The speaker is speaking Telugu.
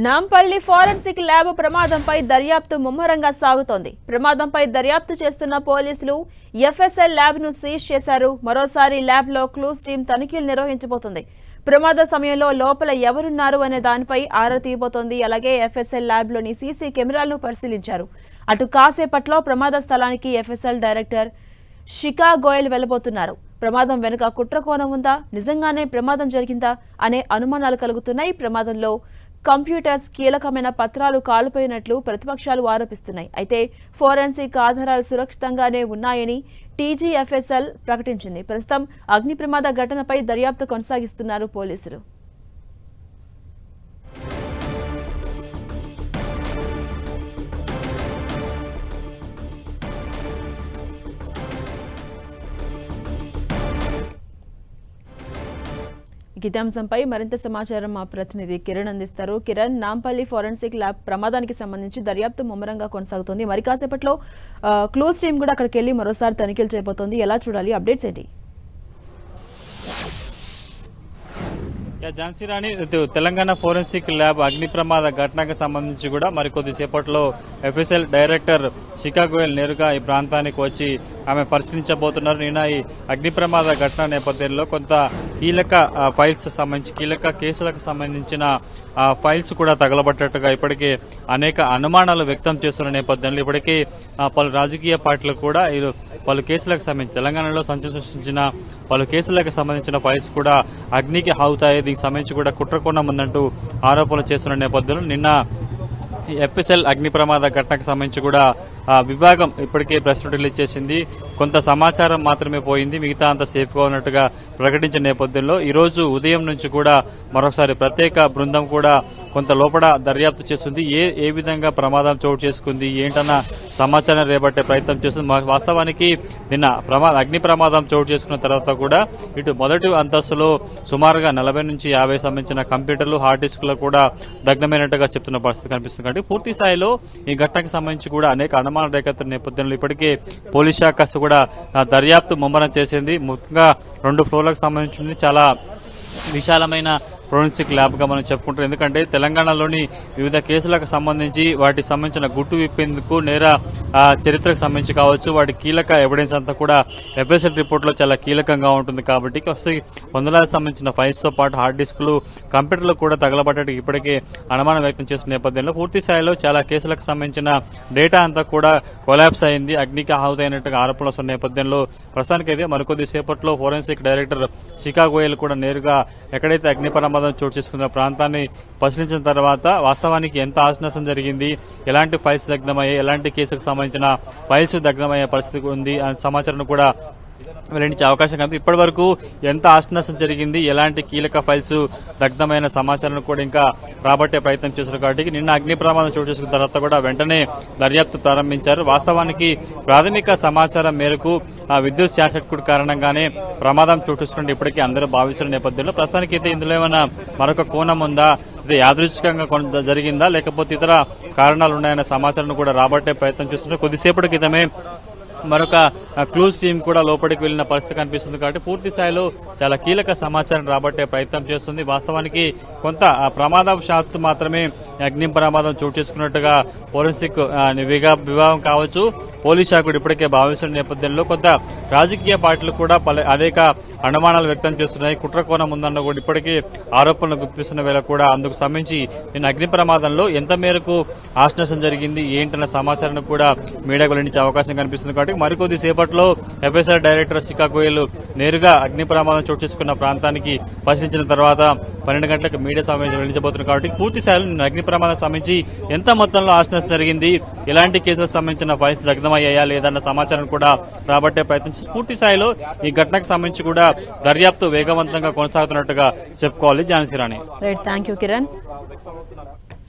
నాంపల్లి ఫోరెన్సిక్ ల్యాబ్ ప్రమాదంపై దర్యాప్తు ముమ్మరంగా సాగుతోంది. ప్రమాదంపై దర్యాప్తు చేస్తున్న పోలీసులు ఎఫ్ఎస్ఎల్ ల్యాబ్ ను సీజ్ చేశారు. మరోసారి ల్యాబ్ లో క్లూస్ టీం తనిఖీలు నిర్వహించబోతోంది. ప్రమాద సమయంలో లోపల ఎవరున్నారు అనే దానిపై ఆరా తీయబోతోంది. అలాగే ఎఫ్ఎస్ఎల్ ల్యాబ్ లోని సీసీ కెమెరాలను పరిశీలించారు. అటు కాసేపట్లో ప్రమాద స్థలానికి ఎఫ్ఎస్ఎల్ డైరెక్టర్ శిఖా గోయల్ వెళ్లబోతున్నారు. ప్రమాదం వెనుక కుట్రకోణం ఉందా, నిజంగానే ప్రమాదం జరిగిందా అనే అనుమానాలు కలుగుతున్నాయి. ప్రమాదంలో కంప్యూటర్స్, కీలకమైన పత్రాలు కాలిపోయినట్లు ప్రతిపక్షాలు ఆరోపిస్తున్నాయి. అయితే ఫోరెన్సిక్ ఆధారాలు సురక్షితంగానే ఉన్నాయని టీజీఎఫ్ఎస్ఎల్ ప్రకటించింది. ప్రస్తుతం అగ్ని ప్రమాద ఘటనపై దర్యాప్తు కొనసాగిస్తున్నారు పోలీసులు. ఇదే అంశంపై మరింత సమాచారం మా ప్రతినిధి కిరణ్ అందిస్తారు. కిరణ్, నాంపల్లి ఫోరెన్సిక్ ల్యాబ్ ప్రమాదానికి సంబంధించి దర్యాప్తు ముమ్మరంగా కొనసాగుతోంది. మరి కాసేపట్లో క్లూస్ టీం కూడా అక్కడికి వెళ్లి మరోసారి తనిఖీలు చేయబోతోంది. ఎలా చూడాలి? అప్డేట్స్ ఏంటి? ఝాన్సీ రాణి, తెలంగాణ ఫోరెన్సిక్ ల్యాబ్ అగ్ని ప్రమాద ఘటనకు సంబంధించి కూడా మరికొద్దిసేపట్లో ఎఫ్ఎస్ఎల్ డైరెక్టర్ శిఖా గోయల్ నేరుగా ఈ ప్రాంతానికి వచ్చి ఆమె పరిశీలించబోతున్నారు. నిన్న ఈ అగ్ని ప్రమాద ఘటన నేపథ్యంలో కొంత కీలక ఫైల్స్ సంబంధించి, కీలక కేసులకు సంబంధించిన ఫైల్స్ కూడా తగలబట్టట్టుగా ఇప్పటికే అనేక అనుమానాలు వ్యక్తం చేస్తున్న నేపథ్యంలో ఇప్పటికీ పలు రాజకీయ పార్టీలకు కూడా పలు కేసులకు సంబంధించి తెలంగాణలో సంచలనం సృష్టించిన పలు కేసులకు సంబంధించిన ఫైల్స్ కూడా అగ్నికి అవుతాయి. దీనికి సంబంధించి కూడా కుట్రకోణం ఉందంటూ ఆరోపణలు చేస్తున్న నేపథ్యంలో నిన్న ఎఫ్ఎస్ఎల్ అగ్ని ప్రమాద ఘటనకు సంబంధించి కూడా విభాగం ఇప్పటికే ప్రెస్ నోట్ రిలీజ్ చేసింది. కొంత సమాచారం మాత్రమే పోయింది, మిగతా అంతా సేఫ్గా ఉన్నట్టుగా ప్రకటించిన నేపథ్యంలో ఈరోజు ఉదయం నుంచి కూడా మరొకసారి ప్రత్యేక బృందం కూడా కొంత లోపల దర్యాప్తు చేస్తుంది. ఏ విధంగా ప్రమాదం చోటు చేసుకుంది ఏంటన్న సమాచారం రేపట్టే ప్రయత్నం చేస్తుంది. వాస్తవానికి నిన్న అగ్ని ప్రమాదం చోటు చేసుకున్న తర్వాత కూడా ఇటు మొదటి అంతస్తులో సుమారుగా 40 నుంచి 50 సంబంధించిన కంప్యూటర్లు, హార్డ్ డిస్క్లు కూడా దగ్ధమైనట్టుగా చెప్తున్న పరిస్థితి కనిపిస్తుంది. కాబట్టి పూర్తి స్థాయిలో ఈ ఘటనకు సంబంధించి కూడా అనేక అనుమానాలు రేకెత్తున్న నేపథ్యంలో ఇప్పటికే పోలీస్ శాఖ కూడా దర్యాప్తు ముమ్మరం చేసింది. ముఖ్యంగా 2 ఫ్లోర్లకు సంబంధించి చాలా విశాలమైన ఫోరెన్సిక్ ల్యాబ్ గా మనం చెప్పుకుంటాం. ఎందుకంటే తెలంగాణలోని వివిధ కేసులకు సంబంధించి వాటికి సంబంధించిన గుట్టు విప్పేందుకు, నేర చరిత్రకు సంబంధించి కావచ్చు, వాటి కీలక ఎవిడెన్స్ అంతా కూడా ఎఫ్ఎస్ఎల్ రిపోర్ట్ లో చాలా కీలకంగా ఉంటుంది. కాబట్టి వందలాది సంబంధించిన ఫైల్స్ తో పాటు హార్డ్ డిస్క్లు, కంప్యూటర్లు కూడా తగలబట్టడానికి ఇప్పటికే అనుమానం వ్యక్తం చేస్తున్న నేపథ్యంలో పూర్తి స్థాయిలో చాలా కేసులకు సంబంధించిన డేటా అంతా కూడా కొలాప్స్ అయింది, అగ్నికి ఆహుతైనట్టుగా ఆరోపణలు వస్తున్న నేపథ్యంలో ప్రస్తుతానికైతే మరికొద్ది సేపట్లో ఫోరెన్సిక్ డైరెక్టర్ శిఖా గోయల్ కూడా నేరుగా ఎక్కడైతే అగ్ని ప్రమాదం చోటు చేసుకున్న ప్రాంతాన్ని పరిశీలించిన తర్వాత వాస్తవానికి ఎంత ఆస్తి జరిగింది, ఎలాంటి ఫైల్స్ దగ్ధమయ్యాయి, ఎలాంటి కేసుకు సంబంధించిన ఫైల్స్ దగ్ధమయ్యే పరిస్థితి ఉంది అనే సమాచారం కూడా వెల్లడించే అవకాశం కనుక ఇప్పటి వరకు ఎంత ఆస్తి నష్టం జరిగింది, ఎలాంటి కీలక ఫైల్స్ దగ్ధమైన సమాచారం కూడా ఇంకా రాబట్టే ప్రయత్నం చేశారు. కాబట్టి నిన్న అగ్ని ప్రమాదం చోటు చేసుకున్న తర్వాత కూడా వెంటనే దర్యాప్తు ప్రారంభించారు. వాస్తవానికి ప్రాథమిక సమాచారం మేరకు విద్యుత్ షార్ట్ సర్క్యూట్ కారణంగానే ప్రమాదం చోటు చేసుకుంటే ఇప్పటికీ అందరూ భావిస్తున్న నేపథ్యంలో ప్రస్తుతానికి అయితే ఇందులో ఏమైనా మరొక కోణం ఉందా, ఇది యాదృచ్ఛికంగా జరిగిందా, లేకపోతే ఇతర కారణాలు ఉన్నాయన్న సమాచారం కూడా రాబట్టే ప్రయత్నం చేస్తున్నారు. కొద్దిసేపటి క్రితమే మరొక క్లూస్ టీం కూడా లోపలికి వెళ్లిన పరిస్థితి కనిపిస్తుంది. కాబట్టి పూర్తి స్థాయిలో చాలా కీలక సమాచారం రాబట్టే ప్రయత్నం చేస్తుంది. వాస్తవానికి కొంత ప్రమాదవశాత్తు మాత్రమే అగ్ని ప్రమాదం చోటు చేసుకున్నట్టుగా ఫోరెన్సిక్ విభాగం కావచ్చు, పోలీస్ శాఖ ఇప్పటికే భావిస్తున్న నేపథ్యంలో కొంత రాజకీయ పార్టీలు కూడా అనేక అనుమానాలు వ్యక్తం చేస్తున్నాయి. కుట్రకోణం ఉందన్న కూడా ఇప్పటికీ ఆరోపణలు గుర్తిస్తున్న వేళ కూడా అందుకు సంబంధించి నిన్న అగ్ని ప్రమాదంలో ఎంత మేరకు ఆస్తి నష్టం జరిగింది ఏంటన్న సమాచారం కూడా మీడియాకు వెల్లడించే అవకాశం కనిపిస్తుంది. కాబట్టి మరికొద్ది సేపట్లో ఎఫ్ఎస్ఎల్ డైరెక్టర్ శిఖా గోయల్ నేరుగా అగ్ని ప్రమాదం చోటు చేసుకున్న ప్రాంతానికి పరిశీలించిన తర్వాత 12 గంటలకు మీడియా సమావేశం వెళ్లించబోతున్నారు. కాబట్టి పూర్తి స్థాయిలో అగ్ని ప్రమాదం సంబంధించి ఎంత మొత్తంలో ఆస్తి నష్టం జరిగింది, ఎలాంటి కేసులకు సంబంధించిన ఫైల్స్ దగ్ధమయ్యాయా లేదన్న సమాచారం కూడా రాబట్టే ప్రయత్నం చేసి పూర్తి స్థాయిలో ఈ ఘటనకు సంబంధించి కూడా దర్యాప్తు వేగవంతంగా కొనసాగుతున్నట్టుగా చెప్పుకోవాలి. ఝాన్సీ రాణి. Thank you Kiran.